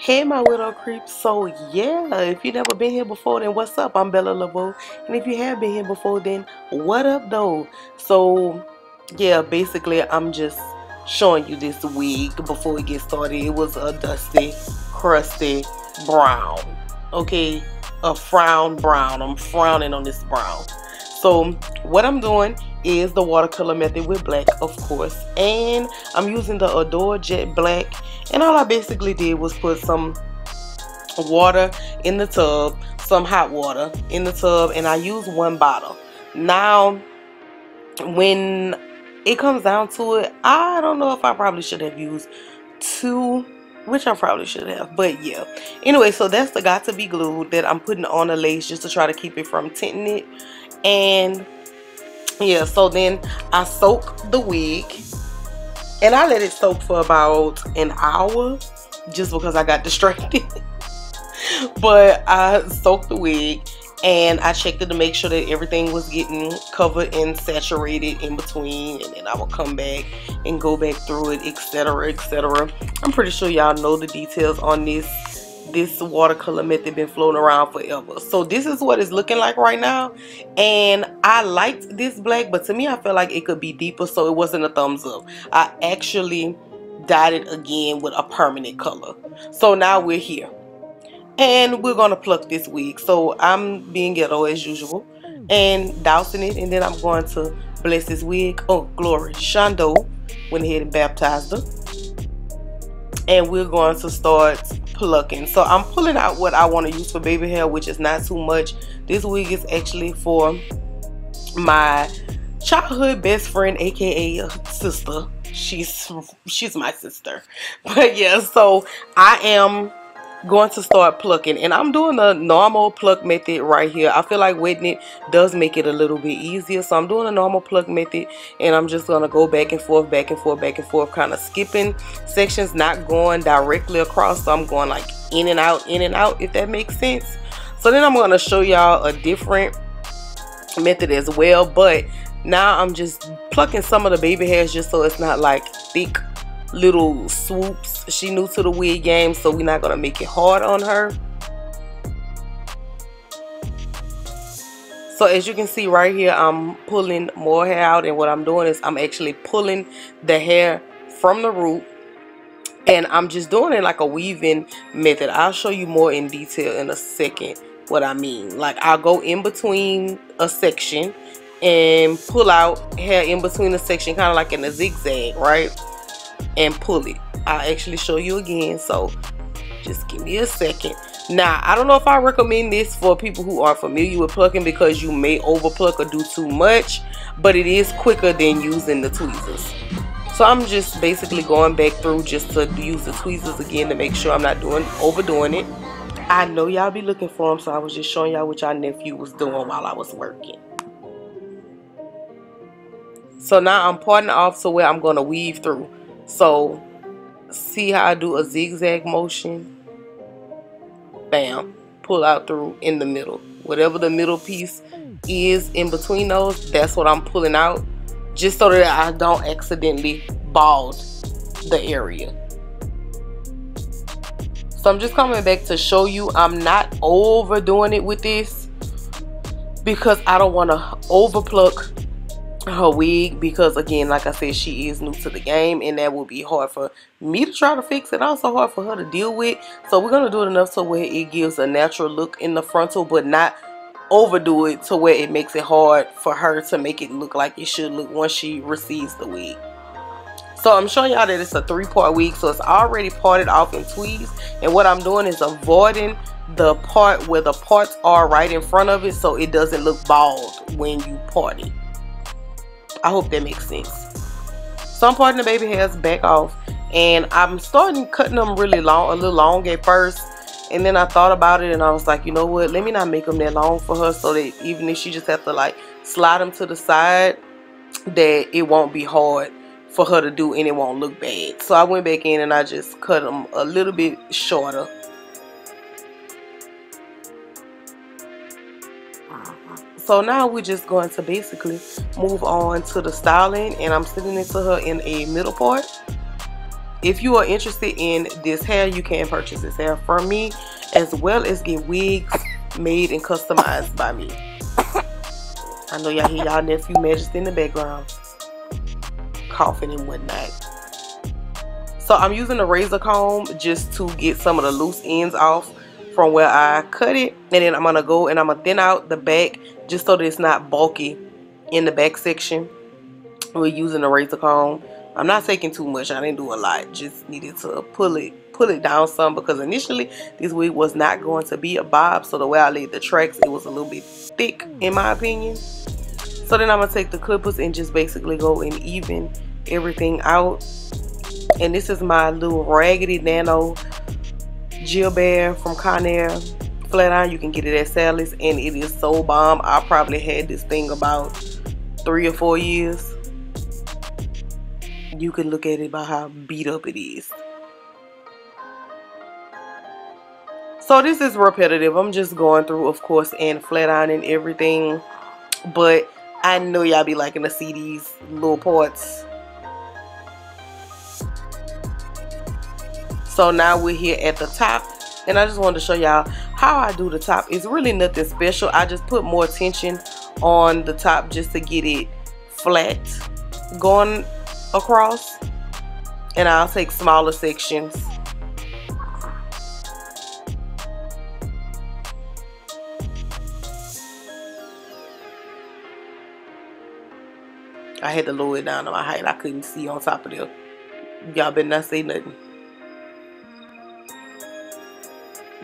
Hey my widow creeps, so yeah, if you never been here before, then what's up? I'm Bella Lavo, and if you have been here before, then what up though? So yeah, basically I'm just showing you this wig before we get started. It was a dusty, crusty brown, okay, a frown brown. I'm frowning on this brown. So what I'm doing is the watercolor method with black, of course, and I'm using the Adore Jet Black, and all I basically did was put some water in the tub, some hot water in the tub, and I used one bottle. Now when it comes down to it, I don't know if I probably should have used two, which I probably should have, but yeah. Anyway, so that's the Got to Be Glued that I'm putting on a lace just to try to keep it from tinting it. And yeah, so then I soak the wig, and I let it soak for about an hour just because I got distracted. But I soaked the wig and I checked it to make sure that everything was getting covered and saturated in between, and then I will come back and go back through it, etc, etc. I'm pretty sure y'all know the details on this watercolor method, been floating around forever. So this is what it's looking like right now, and I liked this black, but to me I feel like it could be deeper, so it wasn't a thumbs up. I actually dyed it again with a permanent color. So now we're here and we're gonna pluck this wig. So I'm being ghetto as usual and dousing it, and then I'm going to bless this wig. Oh glory, Shondo went ahead and baptized her, and we're going to start plucking. So I'm pulling out what I want to use for baby hair, which is not too much. This wig is actually for my childhood best friend, aka sister. She's my sister. But yeah, so I am going to start plucking, and I'm doing the normal pluck method right here. I feel like wetting it does make it a little bit easier, so I'm doing a normal pluck method, and I'm just gonna go back and forth, back and forth, back and forth, kind of skipping sections, not going directly across. So I'm going like in and out, if that makes sense. So then I'm gonna show y'all a different method as well, but now I'm just plucking some of the baby hairs just so it's not like thick little swoops. She new to the wig game, so we're not gonna make it hard on her. So as you can see right here, I'm pulling more hair out, and what I'm doing is I'm actually pulling the hair from the root, and I'm just doing it like a weaving method. I'll show you more in detail in a second what I mean. Like I'll go in between a section and pull out hair in between the section, kind of like in a zigzag, right? And pull it. I'll actually show you again, so just give me a second. Now I don't know if I recommend this for people who are familiar with plucking, because you may over pluck or do too much, but it is quicker than using the tweezers. So I'm just basically going back through just to use the tweezers again to make sure I'm not overdoing it. I know y'all be looking for them, so I was just showing y'all what y'all nephew was doing while I was working. So now I'm parting off to where I'm going to weave through. So see how I do a zigzag motion, bam, pull out through in the middle. Whatever the middle piece is in between those, that's what I'm pulling out, just so that I don't accidentally bald the area. So I'm just coming back to show you I'm not overdoing it with this, because I don't want to over pluck her wig, because again, like I said, she is new to the game, and that will be hard for me to try to fix it, also hard for her to deal with. So we're gonna do it enough to where it gives a natural look in the frontal, but not overdo it to where it makes it hard for her to make it look like it should look once she receives the wig. So I'm showing y'all that it's a 3-part wig, so it's already parted off in tweeds, and what I'm doing is avoiding the part where the parts are right in front of it, so it doesn't look bald when you part it. I hope that makes sense. So I'm parting the baby hairs back off, and I'm starting cutting them really long, a little long at first, and then I thought about it and I was like, you know what, let me not make them that long for her, so that even if she just have to like slide them to the side, that it won't be hard for her to do and it won't look bad. So I went back in and I just cut them a little bit shorter. So now we're just going to basically move on to the styling, and I'm sitting into her in a middle part. if you are interested in this hair, you can purchase this hair from me, as well as get wigs made and customized by me. I know y'all hear y'all nephew Majesty in the background coughing and whatnot. So I'm using a razor comb just to get some of the loose ends off from where I cut it, and then I'm gonna go and I'm gonna thin out the back just so that it's not bulky in the back section. We're using a razor comb. I'm not taking too much. I didn't do a lot. Just needed to pull it down some, because initially this wig was not going to be a bob. So the way I laid the tracks, it was a little bit thick in my opinion. So then I'm gonna take the clippers and just basically go and even everything out. And this is my little Raggedy Nano Gel Bear from Conair flat iron. You can get it at Sally's, and it is so bomb. I probably had this thing about 3 or 4 years. You can look at it by how beat up it is. So this is repetitive. I'm just going through, of course, and flat ironing everything. But I know y'all be liking to see these little parts. So now we're here at the top, and I just wanted to show y'all how I do the top. It's really nothing special. I just put more tension on the top just to get it flat going across, and I'll take smaller sections. I had to lower it down to my height. I couldn't see on top of there. Y'all better not say nothing.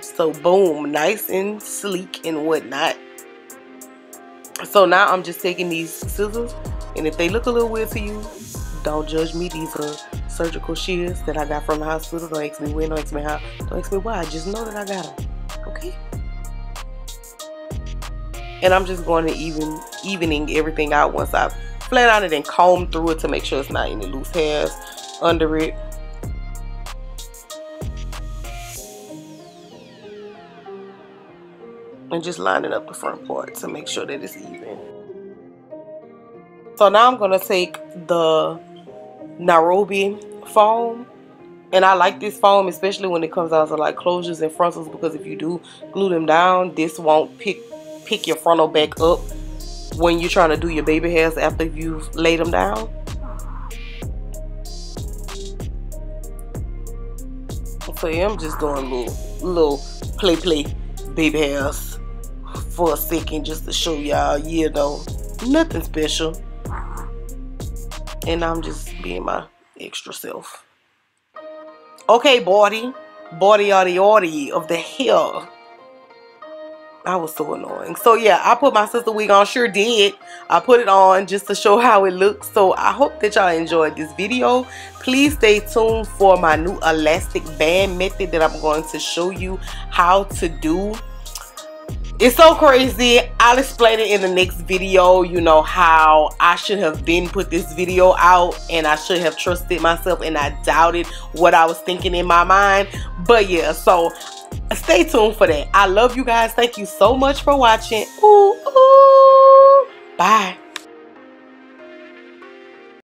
So boom, nice and sleek and whatnot. So now I'm just taking these scissors, and if they look a little weird to you, don't judge me. These are surgical shears that I got from the hospital. Don't ask me when, don't ask me how, don't ask me why. Just know that I got them, okay? And I'm just going to evening everything out once I've flat ironed it and combed through it to make sure it's not any loose hairs under it. And just lining up the front part to make sure that it's even. So now I'm going to take the Nairobi foam, and I like this foam especially when it comes down to like closures and frontals, because if you do glue them down, this won't pick your frontal back up when you're trying to do your baby hairs after you've laid them down. So yeah, I'm just doing little play baby hairs for a second just to show y'all, you know, nothing special. And I'm just being my extra self. Okay, body of the hair. I was so annoying. So yeah, I put my sister wig on. Sure did. I put it on just to show how it looks. So I hope that y'all enjoyed this video. Please stay tuned for my new elastic band method that I'm going to show you how to do. It's so crazy. I'll explain it in the next video. You know how I should have been put this video out, and I should have trusted myself, and I doubted what I was thinking in my mind. But yeah, so stay tuned for that. I love you guys. Thank you so much for watching. Ooh, ooh. Bye.